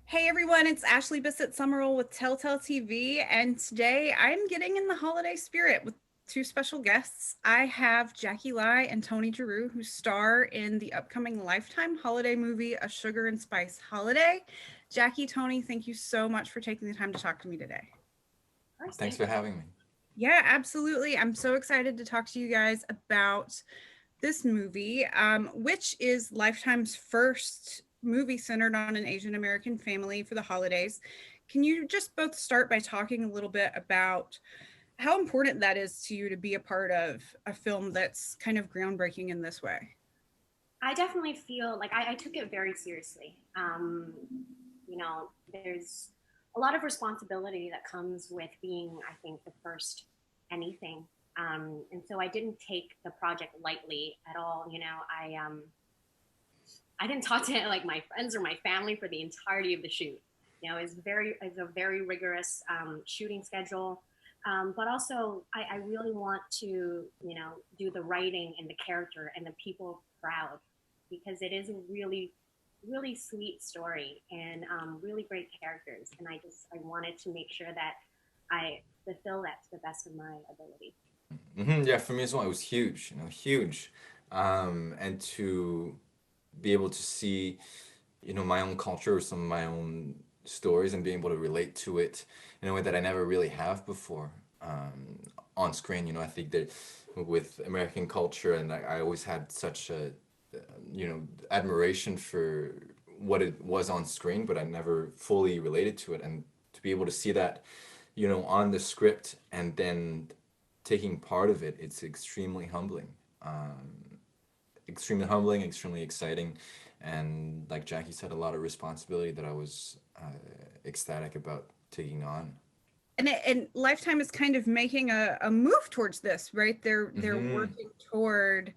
Hey everyone, it's Ashley Bissett Summerall with Telltale TV, and today I'm getting in the holiday spirit with two special guests. I have Jacky Lai and Tony Giroux, who star in the upcoming Lifetime holiday movie, A Sugar and Spice Holiday. Jacky, Tony, thank you so much for taking the time to talk to me today. First, Thanks thank for having me. Yeah, absolutely. I'm so excited to talk to you guys about this movie, which is Lifetime's first movie centered on an Asian American family for the holidays. Can you just both start by talking a little bit about how important that is to you to be a part of a film that's kind of groundbreaking in this way? I definitely feel like I took it very seriously. There's a lot of responsibility that comes with being, I think, the first anything. And so I didn't take the project lightly at all. I didn't talk to like my friends or my family for the entirety of the shoot. It's a very rigorous shooting schedule. But also, I really want to, do the writing and the character and the people proud because it is a really, really sweet story and really great characters. And I wanted to make sure that I fulfill that to the best of my ability. Yeah, for me as well, it was huge, huge. And to be able to see, my own culture or some of my own stories and being able to relate to it in a way that I never really have before on screen. I think that with American culture, and I always had such a, admiration for what it was on screen, but I never fully related to it. And to be able to see that, on the script and then taking part of it, it's extremely humbling. Extremely humbling, extremely exciting, and like Jackie said, a lot of responsibility that I was ecstatic about taking on. And Lifetime is kind of making a move towards this, right? They're Mm-hmm. working toward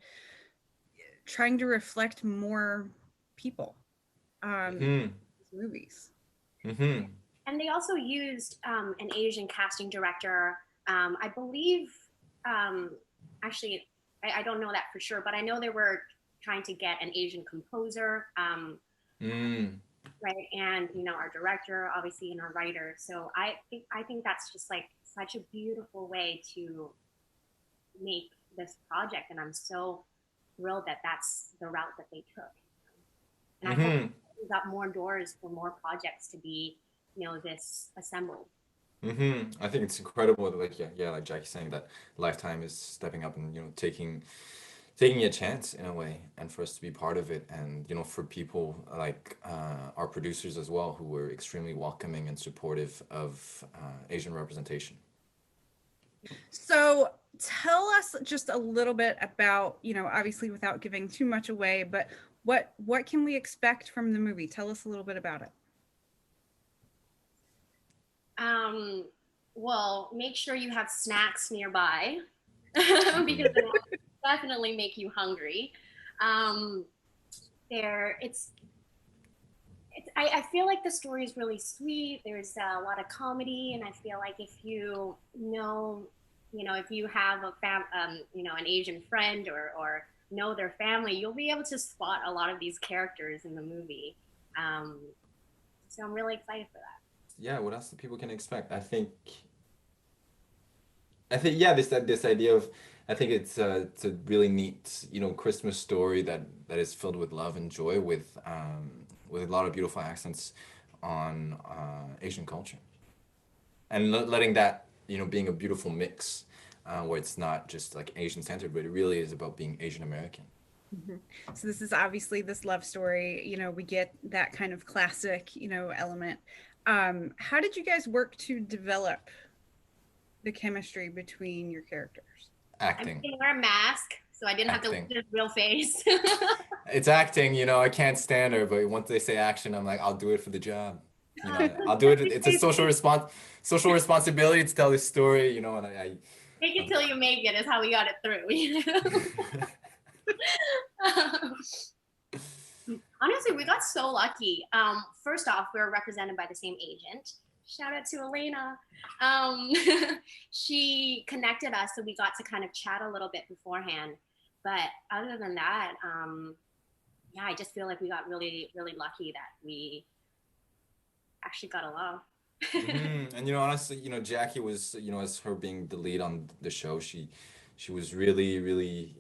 trying to reflect more people Mm-hmm. movies. Mm-hmm. And they also used an Asian casting director. I believe, um, actually, I don't know that for sure, but I know they were trying to get an Asian composer, Mm. right? And our director, obviously, and our writer. So I think that's just like such a beautiful way to make this project, and I'm so thrilled that that's the route that they took. And I hope Mm-hmm. we got more doors for more projects to be, this assembled. Mm-hmm. I think it's incredible that, like, yeah, like Jackie's saying, that Lifetime is stepping up and taking a chance in a way, and for us to be part of it, and for people like our producers as well, who were extremely welcoming and supportive of Asian representation. So tell us just a little bit about, obviously without giving too much away, but what can we expect from the movie? Tell us a little bit about it. Um, well, make sure you have snacks nearby because Mm-hmm. it will definitely make you hungry. Um, I feel like the story is really sweet. There's a lot of comedy, and I feel like if if you have an Asian friend or know their family, you'll be able to spot a lot of these characters in the movie. Um, so I'm really excited for that. Yeah, what else do people can expect? I think yeah, this idea of, I think it's a really neat, Christmas story that is filled with love and joy, with a lot of beautiful accents on Asian culture, and letting that, being a beautiful mix, where it's not just like Asian centered, but it really is about being Asian American. Mhm. So this is obviously this love story. We get that kind of classic, element. How did you guys work to develop the chemistry between your characters? I'm Acting, gonna wear a mask, so I didn't have to look acting. at his real face. It's acting, I can't stand her, but once they say action, I'm like, I'll do it for the job. I'll do it. It's a social responsibility to tell this story, and Make it I'm, till you make it is how we got it through. Honestly, we got so lucky. First off, we were represented by the same agent. Shout out to Elena. Um, she connected us, so we got to kind of chat a little bit beforehand. But other than that, yeah, I just feel like we got really, really lucky that we actually got along. And honestly, Jackie was, as her being the lead on the show, she was really, really,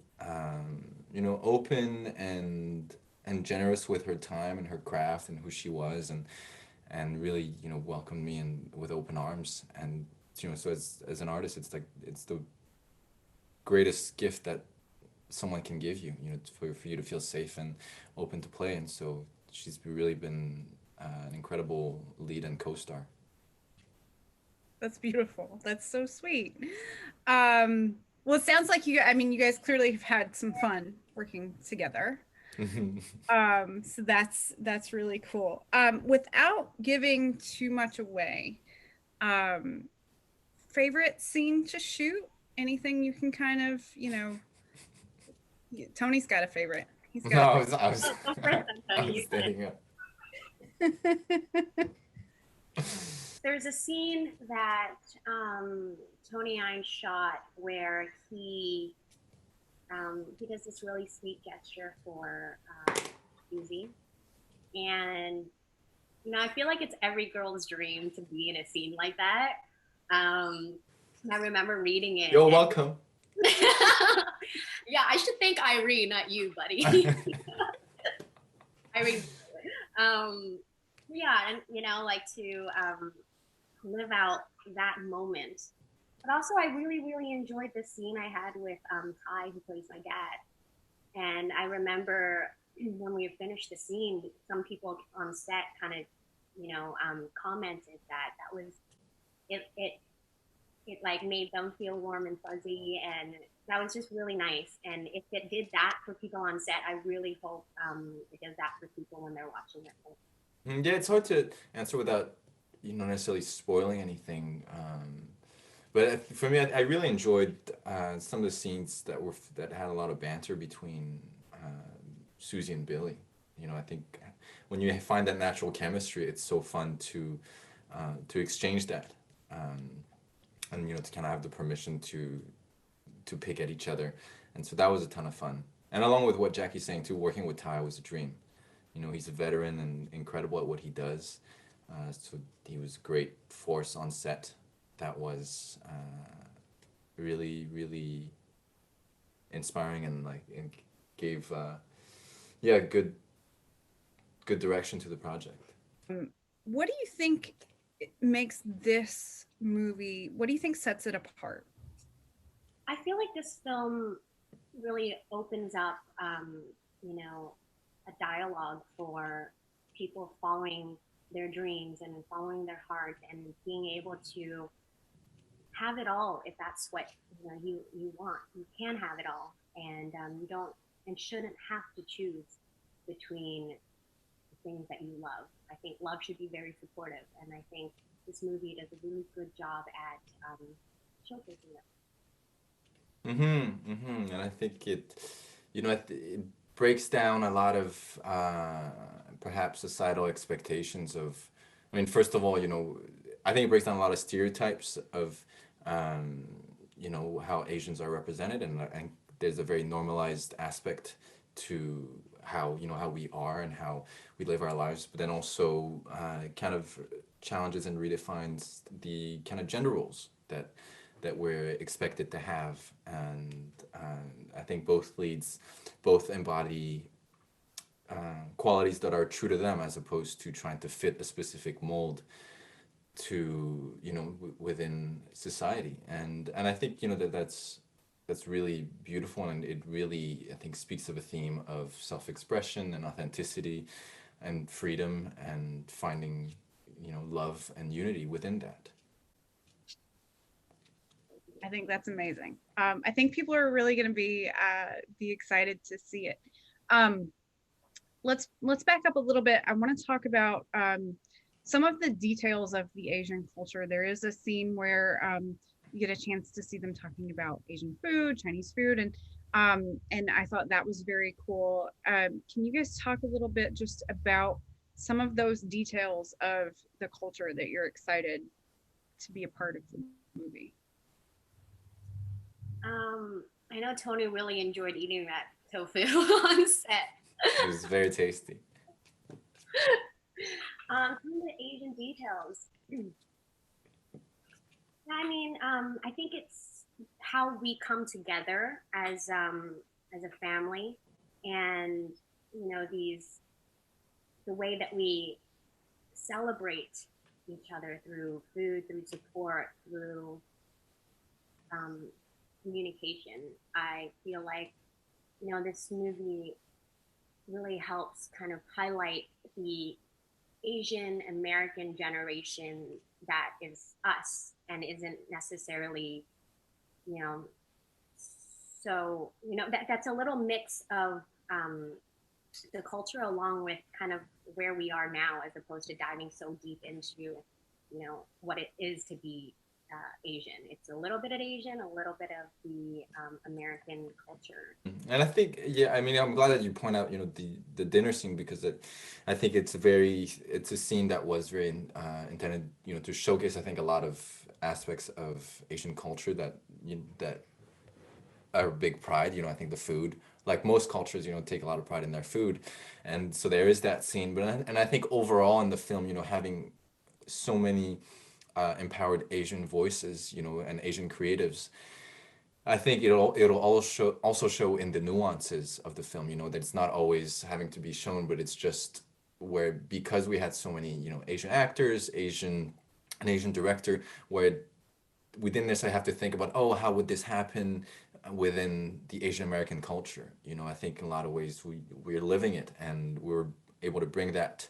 open and generous with her time and her craft and who she was, and really, welcomed me in with open arms. And so as an artist, it's like it's the greatest gift that someone can give you, for you to feel safe and open to play. And so she's really been an incredible lead and co-star. That's beautiful. That's so sweet. Well, it sounds like I mean, you guys clearly have had some fun working together. So that's really cool. Without giving too much away, favorite scene to shoot? Anything you can kind of, Tony's got a favorite. He's No, got I was, I was, Oh, go first, then, I Tony. was You got it. staying up. There's a scene that Tony and I shot where he does this really sweet gesture for Susie, and I feel like it's every girl's dream to be in a scene like that. I remember reading it. You're welcome. Yeah, I should thank Irene, not you, buddy. Irene. Yeah, and like to live out that moment. But also, I really, really enjoyed the scene I had with Ty, who plays my dad. And I remember when we had finished the scene, some people on set kind of, commented that was it. It like made them feel warm and fuzzy, and that was just really nice. And if it did that for people on set, I really hope it does that for people when they're watching it. Yeah, it's hard to answer without, necessarily spoiling anything. But for me, I really enjoyed some of the scenes that had a lot of banter between Susie and Billy. I think when you find that natural chemistry, it's so fun to exchange that, and to kind of have the permission to pick at each other, and so that was a ton of fun. And along with what Jackie's saying too, working with Ty was a dream. He's a veteran and incredible at what he does. So he was a great force on set. That was really, really inspiring, and gave yeah, good direction to the project. What do you think makes this movie? What do you think sets it apart? I feel like this film really opens up, a dialogue for people following their dreams and following their heart and being able to have it all if that's what you want. You can have it all, and you don't and shouldn't have to choose between the things that you love. I think love should be very supportive, and I think this movie does a really good job at showcasing that. And I think it breaks down a lot of perhaps societal expectations of. I mean, first of all, I think it breaks down a lot of stereotypes of, how Asians are represented, and there's a very normalized aspect to how we are and how we live our lives, but then also kind of challenges and redefines the kind of gender roles that we're expected to have. And I think both embody qualities that are true to them, as opposed to trying to fit a specific mold to within society. And I think that's really beautiful, and it really, I think, speaks of a theme of self-expression and authenticity and freedom, and finding love and unity within that. I think that's amazing. I think people are really going to be excited to see it. Let's back up a little bit. I want to talk about some of the details of the Asian culture. There is a scene where you get a chance to see them talking about Asian food, Chinese food, and I thought that was very cool. Can you guys talk a little bit just about some of those details of the culture that you're excited to be a part of the movie? I know Tony really enjoyed eating that tofu on set. It was very tasty. Some of the Asian details. I mean, I think it's how we come together as a family, and you know the way that we celebrate each other through food, through support, through um, communication. I feel like this movie really helps kind of highlight the Asian American generation that is us and isn't necessarily, you know, that's a little mix of the culture along with kind of where we are now, as opposed to diving so deep into, what it is to be Asian. It's a little bit of Asian, a little bit of the American culture. And I think, yeah, I mean, I'm glad that you point out, the dinner scene, because I think it's a scene that was very intended, to showcase, I think, a lot of aspects of Asian culture that are a big pride. I think the food, like most cultures, take a lot of pride in their food, and so there is that scene. And I think overall in the film, having so many empowered Asian voices, and Asian creatives, I think it'll also show in the nuances of the film, that it's not always having to be shown, but it's just where, because we had so many, Asian actors, an Asian director, where within this I have to think about, oh, how would this happen within the Asian American culture? I think in a lot of ways we're living it, and we're able to bring that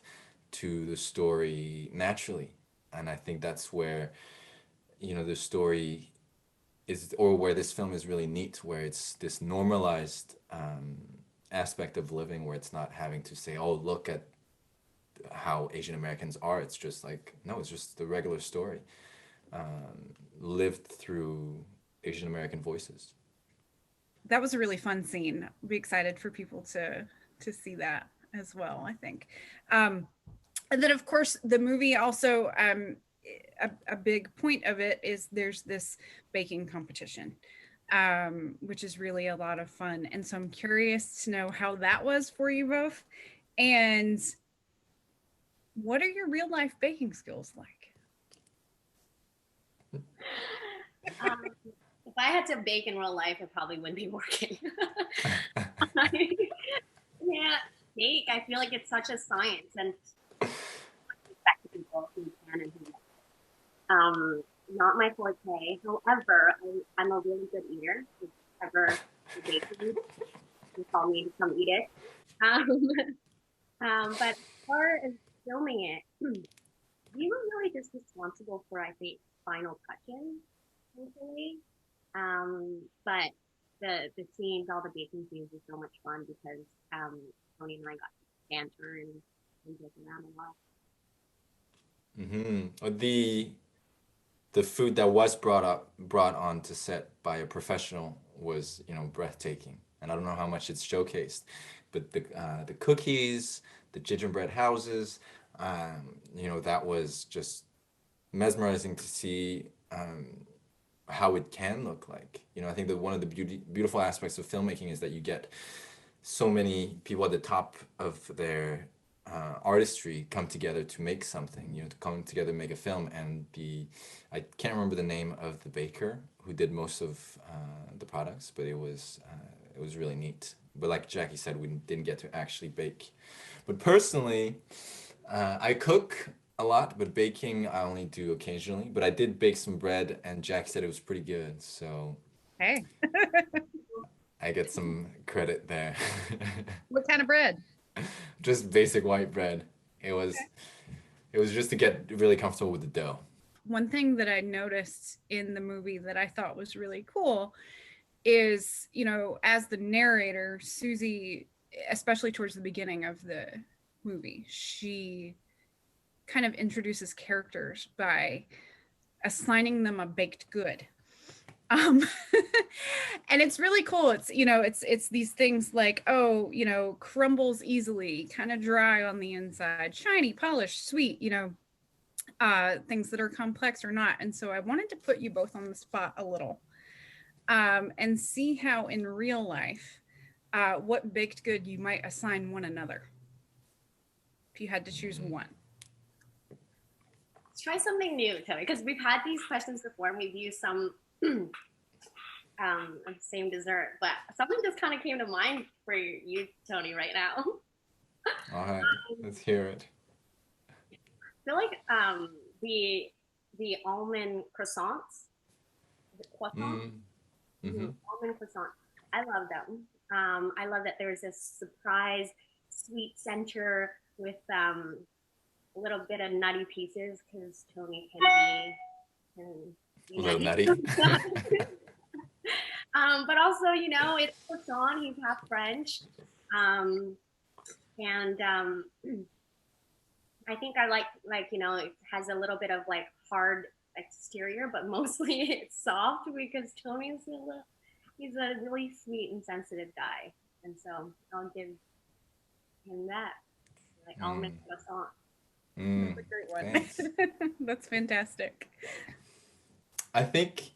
to the story naturally. And I think that's where, the story is, or where this film is really neat, where it's this normalized aspect of living, where it's not having to say, oh, look at how Asian Americans are. It's just like, no, it's just the regular story lived through Asian American voices. That was a really fun scene. I'll be excited for people to see that as well, I think. And then, of course, the movie also, a big point of it is there's this baking competition, which is really a lot of fun. And so I'm curious to know how that was for you both. And what are your real life baking skills like? If I had to bake in real life, it probably wouldn't be working. Yeah, bake. I feel like it's such a science, and respect to people who can and who don't. Not my forte. However, I'm a really good eater. If ever baking, you call me to come eat it. Um, but as far as filming it, we were really just responsible for, I think, final touches, essentially. But the scenes, all the baking scenes, were so much fun because Tony and I got to banter and joke around a lot. The food that was brought on to set by a professional was, breathtaking, and I don't know how much it's showcased, but the cookies, the gingerbread houses, that was just mesmerizing to see how it can look like. I think that one of the beautiful aspects of filmmaking is that you get so many people at the top of their artistry come together to make something, to come together and make a film. And I can't remember the name of the baker who did most of the products, but it was really neat. But like Jacky said, we didn't get to actually bake. But personally, I cook a lot, but baking I only do occasionally. But I did bake some bread, and Jack said it was pretty good, so Hey, I get some credit there. what kind of bread? Just basic white bread. It was it was just to get really comfortable with the dough. One thing that I noticed in the movie that I thought was really cool is, as the narrator, Susie, especially towards the beginning of the movie, she kind of introduces characters by assigning them a baked good. um and it's really cool. It's these things like, oh, crumbles easily, kind of dry on the inside, shiny, polished, sweet, things that are complex or not. And so I wanted to put you both on the spot a little, and see how in real life, what baked good you might assign one another if you had to choose one. try something new, Tony, because we've had these questions before and we've used some same dessert, but something just kind of came to mind for you, Tony, right now. All right, let's hear it. I feel like the almond croissants, the croissants, Mm-hmm. almond croissant. I love them. I love that there's this surprise sweet center with a little bit of nutty pieces because Tony can be A little nutty. nutty. But also, you know, it's croissant. He's half French, and I think I like you know it has a little bit of like hard exterior, but mostly it's soft because he's a really sweet and sensitive guy, and so I'll give him that like almond croissant. That's a great one. Thanks. That's fantastic. I think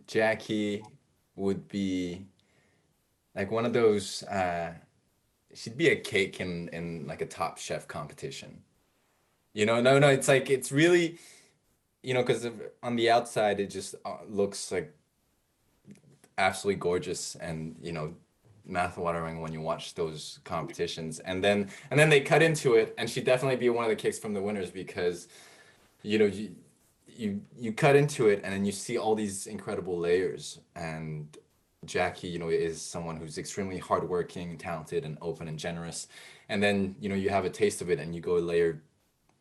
Jacky would be like one of those she'd be a cake in like a Top Chef competition. You know, no, it's like it's really, you know, because on the outside it just looks like absolutely gorgeous and, you know, mouth-watering when you watch those competitions. And then they cut into it and she'd definitely be one of the cakes from the winners because, you know, you cut into it and then you see all these incredible layers. And Jacky, you know, is someone who's extremely hardworking, talented, and open and generous. And then, you know, you have a taste of it and you go a layer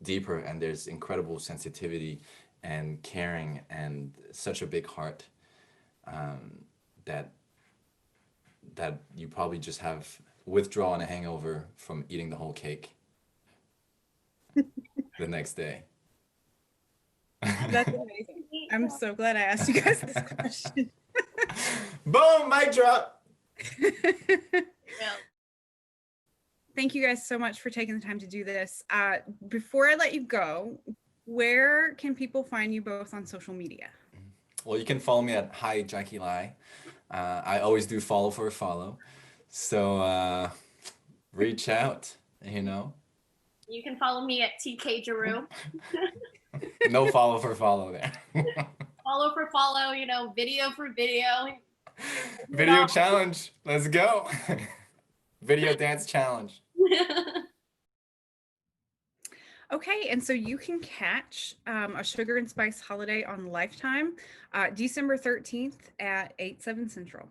deeper and there's incredible sensitivity and caring and such a big heart that you probably just have withdrawal and a hangover from eating the whole cake the next day. That's amazing. I'm so glad I asked you guys this question. Boom, mic drop. Thank you guys so much for taking the time to do this. Before I let you go, where can people find you both on social media? Well, you can follow me at Hi Jacky Lai. I always do follow for a follow. So reach out, you know. You can follow me at TK Giroux. No follow for follow there. Follow for follow, you know, video for video. Video challenge. Let's go. Video dance challenge. Okay, and so you can catch A Sugar and Spice Holiday on Lifetime December 13th at 8/7 Central.